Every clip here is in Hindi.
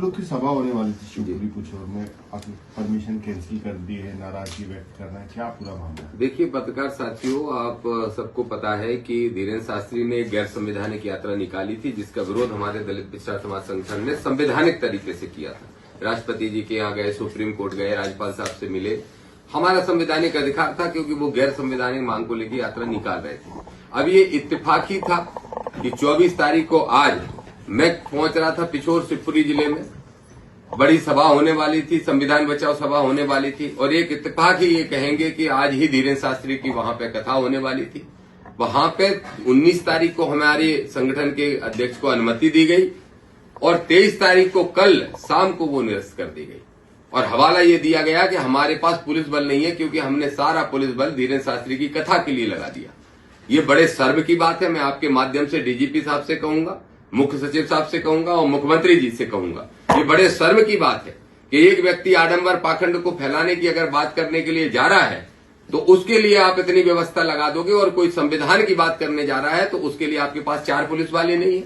लोग की सभा होने वाली थी शिवपुरी पुछोर में, आपने परमिशन कैंसिल कर दी है, नाराजगी व्यक्त करना है, क्या पूरा मामला है? देखिए पत्रकार साथियों, आप सबको पता है कि धीरेन्द्र शास्त्री ने गैर संवैधानिक यात्रा निकाली थी, जिसका विरोध हमारे दलित पिछड़ा समाज संगठन ने संवैधानिक तरीके से किया था। राष्ट्रपति जी के यहाँ गए, सुप्रीम कोर्ट गए, राज्यपाल साहब से मिले। हमारा संवैधानिक अधिकार था, क्योंकि वो गैर संवैधानिक मांग को लेकर यात्रा निकाल रहे थे। अब ये इत्तेफाक ही था कि 24 तारीख को आज मैं पहुंच रहा था पिछोर शिवपुरी जिले में, बड़ी सभा होने वाली थी, संविधान बचाओ सभा होने वाली थी, और एक इत्तेफाक ही ये कहेंगे कि आज ही धीरेन्द्र शास्त्री की वहां पे कथा होने वाली थी। वहां पे 19 तारीख को हमारे संगठन के अध्यक्ष को अनुमति दी गई और 23 तारीख को कल शाम को वो निरस्त कर दी गई। और हवाला ये दिया गया कि हमारे पास पुलिस बल नहीं है, क्योंकि हमने सारा पुलिस बल धीरेन्द्र शास्त्री की कथा के लिए लगा दिया। ये बड़े शर्म की बात है। मैं आपके माध्यम से डीजीपी साहब से कहूंगा, मुख्य सचिव साहब से कहूंगा और मुख्यमंत्री जी से कहूंगा, ये बड़े शर्म की बात है कि एक व्यक्ति आडंबर पाखंड को फैलाने की अगर बात करने के लिए जा रहा है तो उसके लिए आप इतनी व्यवस्था लगा दोगे, और कोई संविधान की बात करने जा रहा है तो उसके लिए आपके पास 4 पुलिस वाले नहीं है।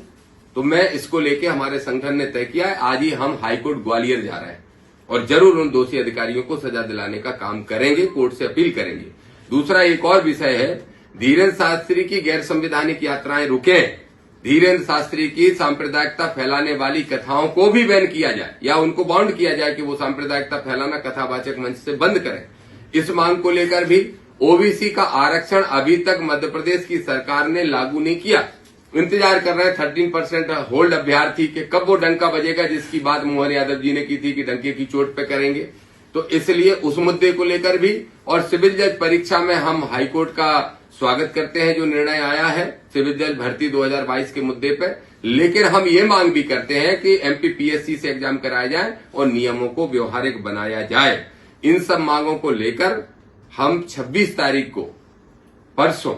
तो मैं इसको लेके हमारे संगठन ने तय किया है, आज ही हम हाईकोर्ट ग्वालियर जा रहे हैं और जरूर उन दोषी अधिकारियों को सजा दिलाने का काम करेंगे, कोर्ट से अपील करेंगे। दूसरा एक और विषय है, धीरेन्द्र शास्त्री की गैर संवैधानिक यात्राएं रुके, धीरेन्द्र शास्त्री की सांप्रदायिकता फैलाने वाली कथाओं को भी बैन किया जाए या उनको बाउंड किया जाए कि वो सांप्रदायिकता फैलाना कथावाचक मंच से बंद करें। इस मांग को लेकर भी ओबीसी का आरक्षण अभी तक मध्य प्रदेश की सरकार ने लागू नहीं किया। इंतजार कर रहे हैं 13% होल्ड अभ्यर्थी के कब वो डंका बजेगा, जिसकी बात मोहन यादव जी ने की थी कि डंके की चोट पे करेंगे। तो इसलिए उस मुद्दे को लेकर भी, और सिविल जज परीक्षा में हम हाईकोर्ट का स्वागत करते हैं जो निर्णय आया है सिविल जज भर्ती 2022 के मुद्दे पर, लेकिन हम ये मांग भी करते हैं कि एमपीपीएससी से एग्जाम कराया जाए और नियमों को व्यवहारिक बनाया जाए। इन सब मांगों को लेकर हम 26 तारीख को परसों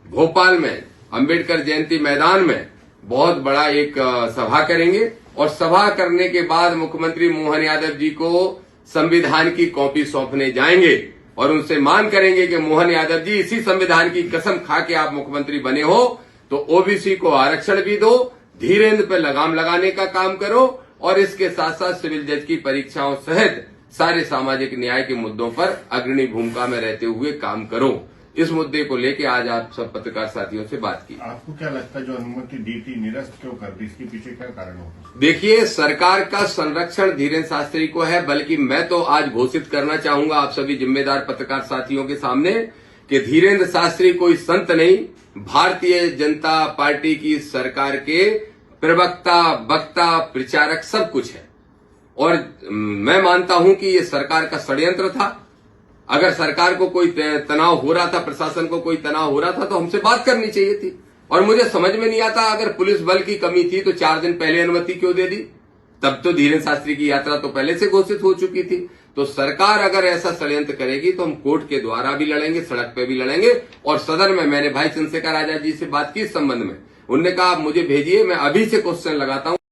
भोपाल में अंबेडकर जयंती मैदान में बहुत बड़ा एक सभा करेंगे, और सभा करने के बाद मुख्यमंत्री मोहन यादव जी को संविधान की कॉपी सौंपने जाएंगे और उनसे मांग करेंगे कि मोहन यादव जी, इसी संविधान की कसम खा के आप मुख्यमंत्री बने हो तो ओबीसी को आरक्षण भी दो, धीरेन्द्र पे लगाम लगाने का काम करो, और इसके साथ साथ सिविल जज की परीक्षाओं सहित सारे सामाजिक न्याय के मुद्दों पर अग्रणी भूमिका में रहते हुए काम करो। इस मुद्दे को लेकर आज आप सब पत्रकार साथियों से बात की। आपको क्या लगता है जो अनुमति दी थी निरस्त क्यों कर दी, इसके पीछे क्या कारण होगा? देखिए, सरकार का संरक्षण धीरेन्द्र शास्त्री को है, बल्कि मैं तो आज घोषित करना चाहूंगा आप सभी जिम्मेदार पत्रकार साथियों के सामने कि धीरेन्द्र शास्त्री कोई संत नहीं, भारतीय जनता पार्टी की सरकार के प्रवक्ता, वक्ता, प्रचारक सब कुछ है। और मैं मानता हूं कि ये सरकार का षड्यंत्र था। अगर सरकार को कोई तनाव हो रहा था, प्रशासन को कोई तनाव हो रहा था, तो हमसे बात करनी चाहिए थी। और मुझे समझ में नहीं आता, अगर पुलिस बल की कमी थी तो 4 दिन पहले अनुमति क्यों दे दी? तब तो धीरेन्द्र शास्त्री की यात्रा तो पहले से घोषित हो चुकी थी। तो सरकार अगर ऐसा षड्यंत्र करेगी तो हम कोर्ट के द्वारा भी लड़ेंगे, सड़क पे भी लड़ेंगे। और सदन में मैंने भाई चंद्रशेखर आजाद जी से बात की इस संबंध में, उन्होंने कहा आप मुझे भेजिए, मैं अभी से क्वेश्चन लगाता हूं।